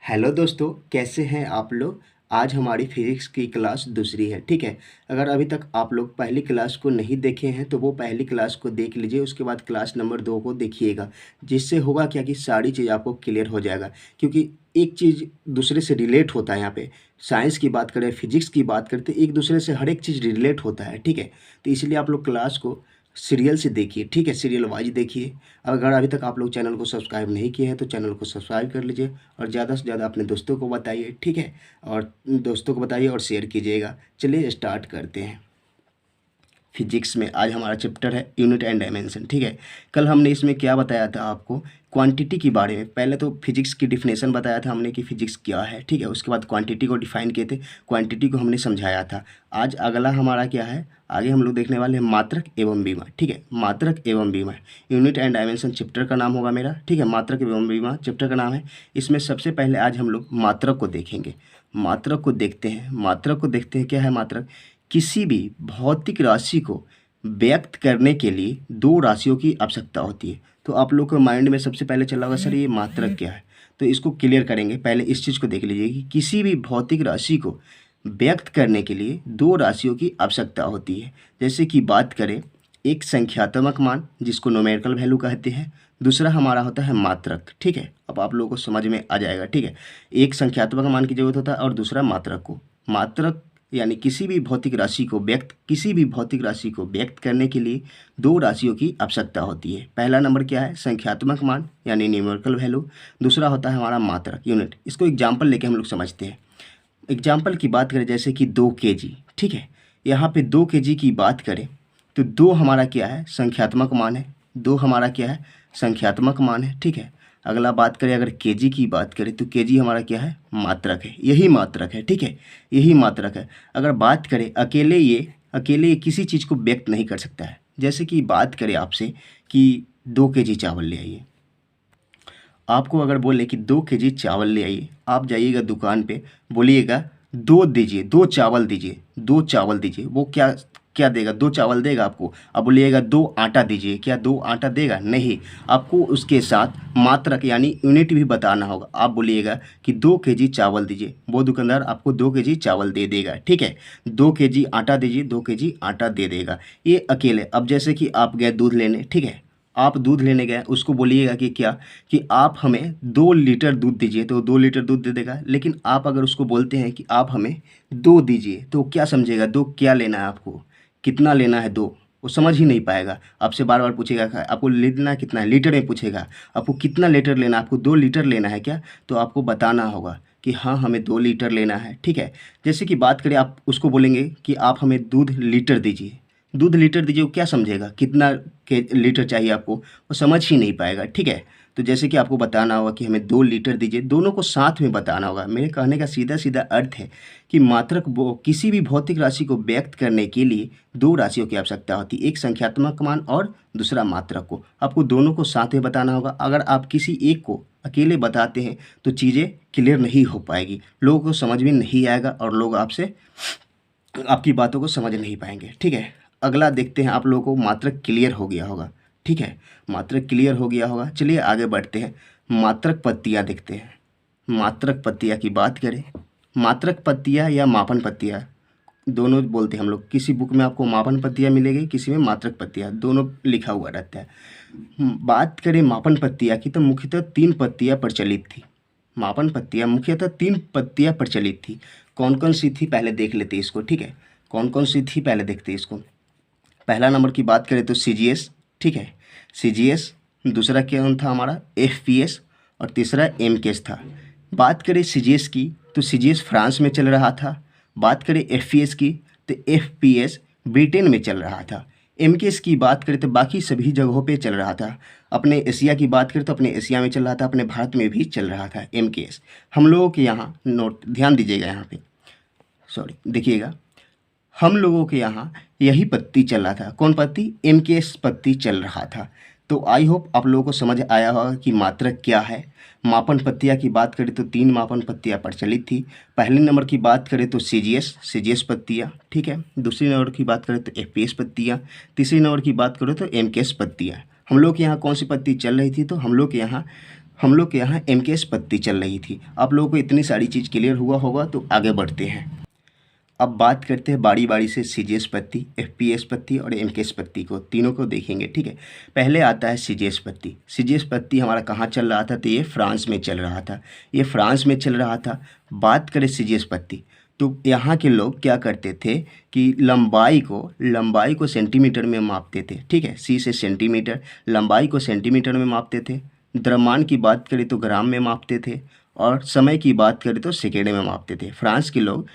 Hello दोस्तों, कैसे हैं आप लोग। आज हमारी फिजिक्स की क्लास दूसरी है। ठीक है। अगर अभी तक आप लोग पहली क्लास को नहीं देखे हैं तो वो पहली क्लास को देख लीजिए, उसके बाद क्लास नंबर 2 को देखिएगा। जिससे होगा क्या कि सारी चीज़ आपको क्लियर हो जाएगा, क्योंकि एक चीज़ दूसरे से रिलेट होता है। यहाँ पे साइंस की बात करें, फिजिक्स की बात करते, एक दूसरे से हर एक चीज़ रिलेट होता है। ठीक है। तो इसलिए आप लोग क्लास को सीरियल से देखिए। ठीक है, सीरियल वाइज देखिए। अगर अभी तक आप लोग चैनल को सब्सक्राइब नहीं किए हैं तो चैनल को सब्सक्राइब कर लीजिए और ज़्यादा से ज़्यादा अपने दोस्तों को बताइए। ठीक है, और दोस्तों को बताइए और शेयर कीजिएगा। चलिए स्टार्ट करते हैं। फिजिक्स में आज हमारा चैप्टर है यूनिट एंड डायमेंशन। ठीक है। कल हमने इसमें क्या बताया था आपको, क्वांटिटी के बारे में। पहले तो फिजिक्स की डिफिनेशन बताया था हमने कि फिजिक्स क्या है। ठीक है। उसके बाद क्वांटिटी को डिफाइन किए थे, क्वांटिटी को हमने समझाया था। आज अगला हमारा क्या है, आगे हम लोग देखने वाले हैं मात्रक एवं विमा। ठीक है, मात्रक एवं विमा यूनिट एंड डायमेंशन चैप्टर का नाम होगा मेरा। ठीक है, मात्रक एवं विमा चैप्टर का नाम है। इसमें सबसे पहले आज हम लोग मात्रक को देखेंगे। मात्रक को देखते हैं। मात्रक को देखते हैं, क्या है मात्रक। किसी भी भौतिक राशि को व्यक्त करने के लिए दो राशियों की आवश्यकता होती है। तो आप लोग के माइंड में सबसे पहले चला होगा, सर ये मात्रक क्या है। तो इसको क्लियर करेंगे। पहले इस चीज़ को देख लीजिए कि किसी भी भौतिक राशि को व्यक्त करने के लिए दो राशियों की आवश्यकता होती है। जैसे कि बात करें, एक संख्यात्मक मान जिसको न्यूमेरिकल वैल्यू कहते हैं, दूसरा हमारा होता है मात्रक। ठीक है, अब आप लोगों को समझ में आ जाएगा। ठीक है, एक संख्यात्मक मान की जरूरत होता है और दूसरा मात्रक को। मात्रक यानी किसी भी भौतिक राशि को व्यक्त करने के लिए दो राशियों की आवश्यकता होती है। पहला नंबर क्या है, संख्यात्मक मान यानी न्यूमेरिकल वैल्यू। दूसरा होता है हमारा मात्रक, यूनिट। इसको एग्जाम्पल लेके हम लोग समझते हैं। एग्जाम्पल की बात करें, जैसे कि 2 kg। ठीक है, यहाँ पे 2 kg की बात करें तो 2 हमारा क्या है, संख्यात्मक मान है। 2 हमारा क्या है, संख्यात्मक मान है। ठीक है। अगला बात करें, अगर केजी की बात करें तो केजी हमारा क्या है, मात्रक है। यही मात्रक है। ठीक है, यही मात्रक है। अगर बात करें अकेले ये किसी चीज़ को व्यक्त नहीं कर सकता है। जैसे कि बात करें आपसे कि 2 kg चावल ले आइए। आपको अगर बोले कि 2 kg चावल ले आइए, आप जाइएगा दुकान पे, बोलिएगा 2 दीजिए, 2 चावल दीजिए, 2 चावल दीजिए। वो क्या क्या देगा, 2 चावल देगा आपको। अब बोलिएगा 2 आटा दीजिए, क्या 2 आटा देगा, नहीं। आपको उसके साथ मात्रक यानी यूनिट भी बताना होगा। आप बोलिएगा कि 2 kg चावल दीजिए, वो दुकानदार आपको 2 kg चावल दे देगा। ठीक है, 2 kg आटा दीजिए, 2 kg आटा दे देगा। ये अकेले। अब जैसे कि आप गए दूध लेने, ठीक है, आप दूध लेने गए, उसको बोलिएगा कि क्या, कि आप हमें 2 लीटर दूध दीजिए, तो 2 लीटर दूध दे देगा। लेकिन आप अगर उसको बोलते हैं कि आप हमें 2 दीजिए, तो क्या समझेगा, 2 क्या लेना है आपको, कितना लेना है 2, वो समझ ही नहीं पाएगा। आपसे बार बार पूछेगा आपको लेना कितना है, लीटर में पूछेगा। आपको कितना लीटर लेना है, आपको 2 लीटर लेना है क्या, तो आपको बताना होगा कि हाँ हमें 2 लीटर लेना है। ठीक है। जैसे कि बात करें, आप उसको बोलेंगे कि आप हमें दूध लीटर दीजिए, दूध लीटर दीजिए, वो क्या समझेगा, कितना के लीटर चाहिए आपको, वो समझ ही नहीं पाएगा। ठीक है। तो जैसे कि आपको बताना होगा कि हमें 2 लीटर दीजिए, दोनों को साथ में बताना होगा। मेरे कहने का सीधा सीधा अर्थ है कि मात्रक किसी भी भौतिक राशि को व्यक्त करने के लिए दो राशियों की आवश्यकता होती है, एक संख्यात्मक मान और दूसरा मात्रक को। आपको दोनों को साथ में बताना होगा। अगर आप किसी एक को अकेले बताते हैं तो चीज़ें क्लियर नहीं हो पाएगी, लोगों को समझ में नहीं आएगा और लोग आपसे आपकी बातों को समझ नहीं पाएंगे। ठीक है। अगला देखते हैं, आप लोगों को मात्रक क्लियर हो गया होगा। ठीक है, मात्रक क्लियर हो गया होगा। चलिए आगे बढ़ते हैं, मात्रक पत्तियाँ देखते हैं। मात्रक पत्तियाँ की बात करें, मात्रक पत्तियाँ या मापन पत्तियाँ दोनों बोलते हैं हम लोग। किसी बुक में आपको मापन पत्तियाँ मिलेगी, किसी में मात्रक पत्तियाँ, दोनों लिखा हुआ रहता है। बात करें मापन पत्तियाँ की तो मुख्यतः 3 पत्तियाँ प्रचलित थी। मापन पत्तियाँ मुख्यतः 3 पत्तियाँ प्रचलित थी। कौन कौन सी थी, पहले देख लेते हैं इसको। ठीक है, कौन कौन सी थी पहले देखते हैं इसको। पहला नंबर की बात करें तो CGS। ठीक है, CGS। दूसरा कौन था हमारा, FPS। और तीसरा MKS था। बात करें CGS की तो CGS फ्रांस में चल रहा था। बात करें FPS की तो FPS ब्रिटेन में चल रहा था। MKS की बात करें तो बाकी सभी जगहों पे चल रहा था। अपने एशिया की बात करें तो अपने एशिया में चल रहा था, अपने भारत में भी चल रहा था MKS। हम लोगों के यहाँ नोट ध्यान दीजिएगा, यहाँ पे सॉरी देखिएगा, हम लोगों के यहाँ यही पत्ती चल रहा था। कौन पत्ती, MKS पत्ती चल रहा था। तो आई होप आप लोगों को समझ आया होगा कि मात्रक क्या है। मापन पत्तियाँ की बात करें तो 3 मापन पत्तियाँ प्रचलित थी। पहले नंबर की बात करें तो CGS पत्तियाँ। ठीक है, दूसरी नंबर की बात करें तो FPS पत्तियाँ, तीसरी नंबर की बात करें तो MKS पत्तियाँ। हम लोग के यहाँ कौन सी पत्ती चल रही थी, तो हम लोग के यहाँ हम लोग के यहाँ एमकेएस पत्ती चल रही थी। आप लोगों को इतनी सारी चीज़ क्लियर हुआ होगा, तो आगे बढ़ते हैं। अब बात करते हैं बारी बारी से सीजीएस पत्ती, एफपीएस पत्ती और एमकेएस पत्ती को, तीनों को देखेंगे, ठीक है। पहले आता है सीजीएस पत्ती। सीजीएस पत्ती हमारा कहाँ चल रहा था, तो ये फ्रांस में चल रहा था, ये फ्रांस में चल रहा था। बात करें सीजीएस पत्ती, तो यहाँ के लोग क्या करते थे कि लंबाई को सेंटीमीटर में मापते थे, ठीक है। सी से सेंटीमीटर, लंबाई को सेंटीमीटर में मापते थे। द्रव्यमान की बात करें तो ग्राम में मापते थे, और समय की बात करें तो सेकेंड में मापते थे। फ्रांस के लोग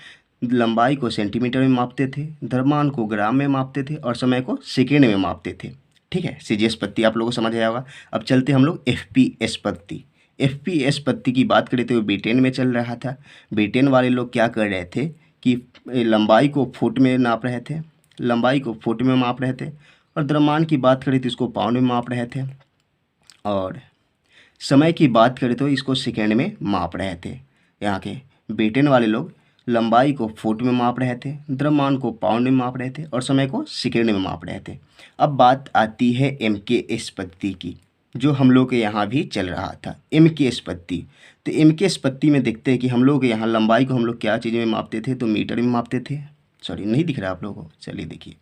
लंबाई को सेंटीमीटर में मापते थे, द्रव्यमान को ग्राम में मापते थे, और समय को सेकेंड में मापते थे, ठीक है। सीजीएस पत्ती आप लोगों को समझ आया होगा। अब चलते हम लोग एफपीएस पत्ती। एफपीएस पत्ती की बात करें तो ब्रिटेन में चल रहा था। ब्रिटेन वाले लोग क्या कर रहे थे कि लंबाई को फुट में नाप रहे थे, लंबाई को फुट में माप रहे थे, और द्रव्यमान की बात करें तो इसको पाउंड में माप रहे थे, और समय की बात करें तो इसको सेकेंड में माप रहे थे। यहाँ के ब्रिटेन वाले लोग लंबाई को फुट में माप रहे थे, द्रव्यमान को पाउंड में माप रहे थे, और समय को सेकेंड में माप रहे थे। अब बात आती है एमकेएस पत्ती की, जो हम लोग के यहाँ भी चल रहा था, एमकेएस पत्ती। तो एमकेएस पत्ती में देखते हैं कि हम लोग यहाँ लंबाई को हम लोग क्या चीज़ में मापते थे, तो मीटर में मापते थे। सॉरी, नहीं दिख रहा आप लोगों को, चलिए देखिए।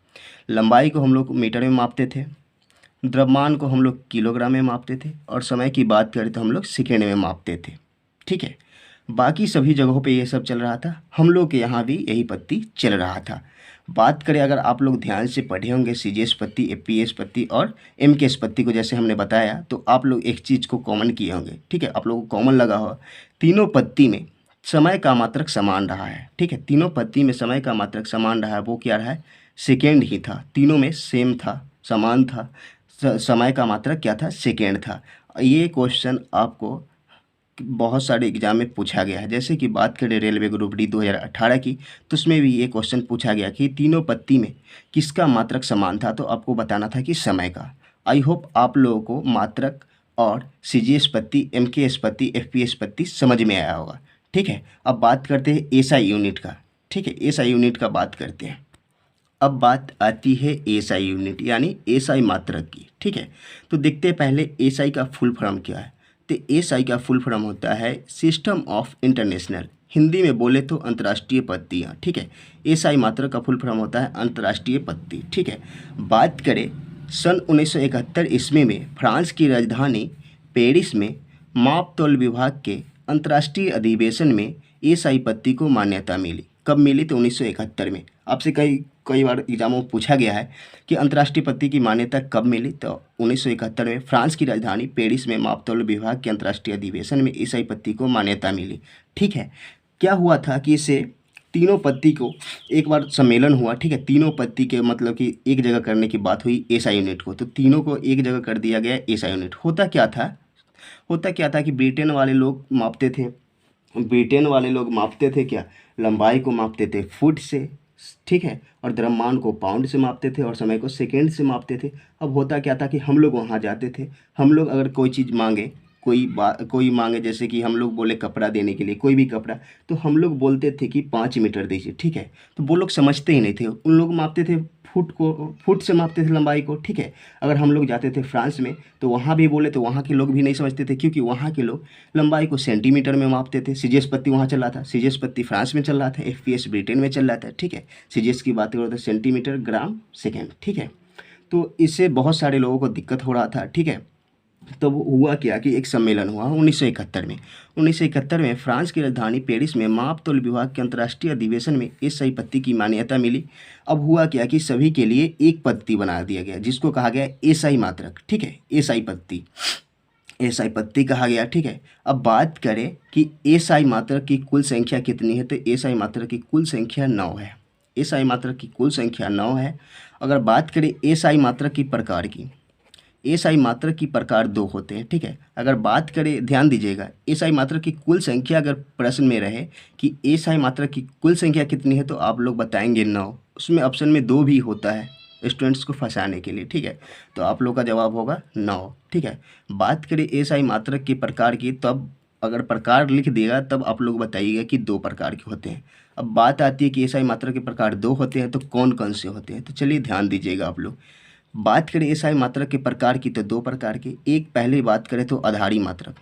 लंबाई को हम लोग मीटर में मापते थे, द्रव्यमान को हम लोग किलोग्राम में मापते थे, और समय की बात करें तो हम लोग सेकेंड में मापते थे, ठीक है। बाकी सभी जगहों पे ये सब चल रहा था, हम लोग के यहाँ भी यही पत्ती चल रहा था। बात करें, अगर आप लोग ध्यान से पढ़े होंगे सीजीएस पत्ती, एफपीएस पत्ती और एमकेएस पत्ती को, जैसे हमने बताया, तो आप लोग एक चीज़ को कॉमन किए होंगे, ठीक है। आप लोगों को कॉमन लगा हो, तीनों पत्ती में समय का मात्रक समान रहा है, ठीक है। तीनों पत्ती में समय का मात्रक समान रहा है, वो क्या रहा है, सेकेंड ही था। तीनों में सेम था, समान था, समय का मात्रक क्या था, सेकेंड था। ये क्वेश्चन आपको बहुत सारे एग्जाम में पूछा गया है। जैसे कि बात करें रेलवे ग्रुप डी 2018 की, तो उसमें भी ये क्वेश्चन पूछा गया कि तीनों पत्ती में किसका मात्रक समान था, तो आपको बताना था कि समय का। आई होप आप लोगों को मात्रक और सीजीएस पत्ती, एमकेएस पत्ती, एफपीएस पत्ती समझ में आया होगा, ठीक है। अब बात करते हैं एसआई यूनिट का, ठीक है। एसआई यूनिट का बात करते हैं। अब बात आती है एसआई यूनिट यानी एसआई मात्रक की, ठीक है। तो देखते हैं पहले एसआई का फुल फॉर्म क्या है। तो एसआई का फुल फॉर्म होता है सिस्टम ऑफ इंटरनेशनल, हिंदी में बोले तो अंतर्राष्ट्रीय पत्तियाँ, ठीक है। एसआई मात्रक का फुल फॉर्म होता है अंतर्राष्ट्रीय पत्ती, ठीक है। बात करें सन 1971 ईस्वी में फ्रांस की राजधानी पेरिस में माप तौल विभाग के अंतर्राष्ट्रीय अधिवेशन में एसआई पत्ती को मान्यता मिली। कब मिली, तो 1971 में। आपसे कई बार एग्जामों में पूछा गया है कि अंतर्राष्ट्रीय पत्ती की मान्यता कब मिली, तो 1971 में फ्रांस की राजधानी पेरिस में माप तौल विभाग के अंतर्राष्ट्रीय अधिवेशन में एसआई पत्ती को मान्यता मिली, ठीक है। क्या हुआ था कि इसे तीनों पत्ती को एक बार सम्मेलन हुआ, ठीक है। तीनों पत्ती के मतलब कि एक जगह करने की बात हुई एसआई यूनिट को, तो तीनों को एक जगह कर दिया गया एसआई यूनिट। होता क्या था कि ब्रिटेन वाले लोग मापते थे, क्या, लंबाई को मापते थे फुट से, ठीक है, और द्रव्यमान को पाउंड से मापते थे, और समय को सेकेंड से मापते थे। अब होता क्या था कि हम लोग वहाँ जाते थे, हम लोग अगर कोई चीज़ मांगे, कोई मांगे, जैसे कि हम लोग बोले कपड़ा देने के लिए, कोई भी कपड़ा, तो हम लोग बोलते थे कि 5 मीटर दीजिए, ठीक है। तो वो लोग समझते ही नहीं थे, उन लोग मापते थे फुट से मापते थे लंबाई को, ठीक है। अगर हम लोग जाते थे फ्रांस में, तो वहाँ भी बोले तो वहाँ के लोग भी नहीं समझते थे, क्योंकि वहाँ के लोग लंबाई को सेंटीमीटर में मापते थे। सीजीएस पत्ती वहाँ चल रहा था, सीजीएस पत्ती फ्रांस में चल रहा था, एफपीएस ब्रिटेन में चल रहा था, ठीक है। सीजीएस की बात करो तो सेंटीमीटर, ग्राम, सेकेंड, ठीक है। तो इससे बहुत सारे लोगों को दिक्कत हो रहा था, ठीक है। तब हुआ क्या कि एक सम्मेलन हुआ 1971 में फ्रांस की राजधानी पेरिस में माप तौल विभाग के अंतर्राष्ट्रीय अधिवेशन में एसआई पत्ती की मान्यता मिली। अब हुआ क्या कि सभी के लिए एक पत्ती बना दिया गया, जिसको कहा गया एसआई मात्रक, ठीक है। एसआई पत्ती कहा गया, ठीक है। अब बात करें कि एसआई मात्रक की कुल संख्या कितनी है, तो एसआई मात्रक की कुल संख्या 9 है। एसआई मात्रक की कुल संख्या 9 है। अगर बात करें एसआई मात्रक की प्रकार की, एसआई मात्रक की प्रकार 2 होते हैं, ठीक है। अगर बात करें, ध्यान दीजिएगा, एसआई मात्रक की कुल संख्या अगर प्रश्न में रहे कि एसआई मात्रक की कुल संख्या कितनी है, तो आप लोग बताएंगे 9। उसमें ऑप्शन में 2 भी होता है स्टूडेंट्स को फंसाने के लिए, ठीक है। तो आप लोग का जवाब होगा 9, ठीक है। बात करें एसआई मात्रक के प्रकार की, तब अगर प्रकार लिख देगा तब आप लोग बताइएगा कि 2 प्रकार के होते हैं। अब बात आती है कि एसआई मात्रक के प्रकार 2 होते हैं, तो कौन कौन से होते हैं, तो चलिए ध्यान दीजिएगा आप लोग। बात करें एसआई मात्रक के प्रकार की, तो 2 प्रकार के। एक पहले बात करें तो आधारी मात्रक,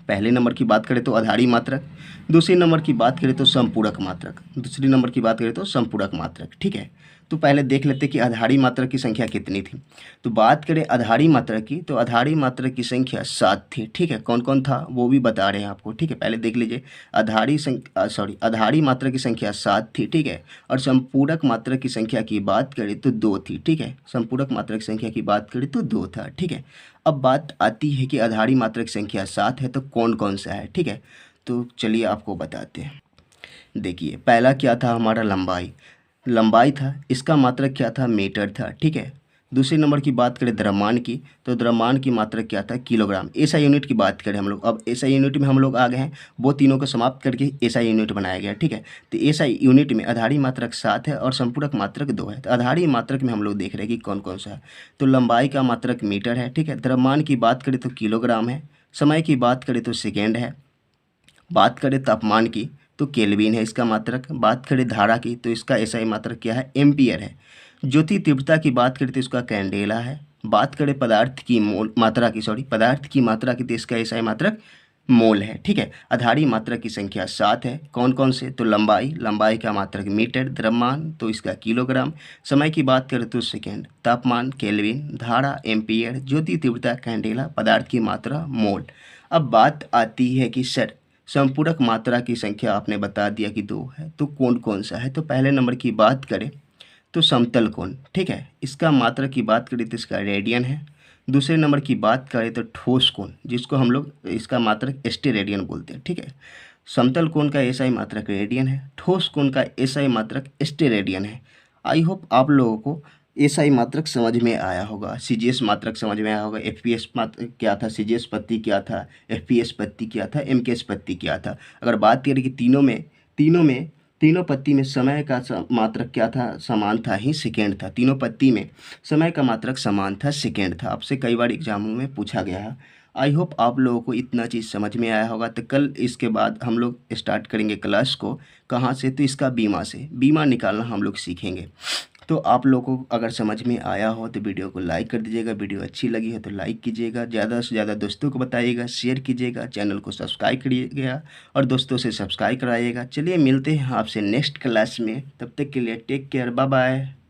पहले नंबर की बात करें तो आधारी मात्रक, दूसरे नंबर की बात करें तो संपूरक मात्रक, दूसरे नंबर की बात करें तो संपूरक मात्रक। ठीक है, तो पहले देख लेते कि आधारी मात्रक की संख्या कितनी थी। तो बात करें आधारी मात्रक की, तो आधारी मात्रक की संख्या 7 थी। ठीक है, कौन कौन था वो भी बता रहे हैं आपको। ठीक है, पहले देख लीजिए, आधारी मात्रक की संख्या 7 थी। ठीक है, और संपूरक मात्रक की संख्या की बात करें तो 2 थी। ठीक है, संपूरक मात्रक की संख्या की बात करें तो 2 था। ठीक है, अब बात आती है कि आधारी मात्रक की संख्या 7 है तो कौन कौन सा है। ठीक है, तो चलिए आपको बताते हैं। देखिए, पहला क्या था हमारा लंबाई, लंबाई था, इसका मात्रक क्या था, मीटर था। ठीक है, दूसरे नंबर की बात करें द्रव्यमान की, तो द्रव्यमान की मात्रक क्या था, किलोग्राम। एसआई यूनिट की बात करें हम लोग, अब एसआई यूनिट में हम लोग आ गए हैं, वो तीनों को समाप्त करके एसआई यूनिट बनाया गया। ठीक है, तो एसआई यूनिट में आधारी मात्रक 7 है और संपूरक मात्रक 2 है। तो आधारी मात्रक में हम लोग देख रहे हैं कि कौन कौन सा है। तो लंबाई का मात्रक मीटर है। ठीक है, द्रव्यमान की बात करें तो किलोग्राम है, समय की बात करें तो सेकेंड है, बात करें तापमान की तो केल्विन है इसका मात्रक, बात करें धारा की तो इसका एसआई मात्रक क्या है, एम्पियर है। ज्योति तीव्रता की बात करें तो इसका कैंडेला है, बात करें पदार्थ की पदार्थ की मात्रा की तो इसका एसआई मात्रक मोल है। ठीक है, आधारी मात्रक की संख्या 7 है। कौन कौन से, तो लंबाई का मात्रक मीटर, द्रव्यमान तो इसका किलोग्राम, समय की बात करें तो सेकेंड, तापमान केल्विन, धारा एम्पियर, ज्योति तीव्रता कैंडेला, पदार्थ की मात्रा मोल। अब बात आती है कि सर संपूरक मात्रा की संख्या आपने बता दिया कि 2 है, तो कौन कौन सा है। तो पहले नंबर की बात करें तो समतल कोण। ठीक है, इसका मात्रक की बात करें तो इसका रेडियन है। दूसरे नंबर की बात करें तो ठोस कोण, जिसको हम लोग इसका मात्रक स्टेरेडियन बोलते हैं। ठीक है, समतल कोण का एसआई मात्रक रेडियन है, ठोस कोण का एसआई मात्रक स्टेरेडियन है। आई होप आप लोगों को एसआई मात्रक समझ में आया होगा, सीजीएस मात्रक समझ में आया होगा, एफपीएस मात्रक क्या था, सीजीएस पत्ती क्या था, एफपीएस पत्ती क्या था, एमकेएस पत्ती क्या था। अगर बात करें कि तीनों पत्ती में समय का मात्रक क्या था, समान था ही, सेकेंड था। तीनों पत्ती में समय का मात्रक समान था, सेकेंड था। आपसे कई बार एग्जामों में पूछा गया है। आई होप आप लोगों को इतना चीज़ समझ में आया होगा। तो कल इसके बाद हम लोग स्टार्ट करेंगे क्लास को, कहाँ से, तो इसका बीमा निकालना हम लोग सीखेंगे। तो आप लोगों को अगर समझ में आया हो तो वीडियो को लाइक कर दीजिएगा, वीडियो अच्छी लगी है तो लाइक कीजिएगा, ज़्यादा से ज़्यादा दोस्तों को बताइएगा, शेयर कीजिएगा, चैनल को सब्सक्राइब करिएगा और दोस्तों से सब्सक्राइब कराइएगा। चलिए मिलते हैं आपसे नेक्स्ट क्लास में, तब तक के लिए टेक केयर, बाय बाय।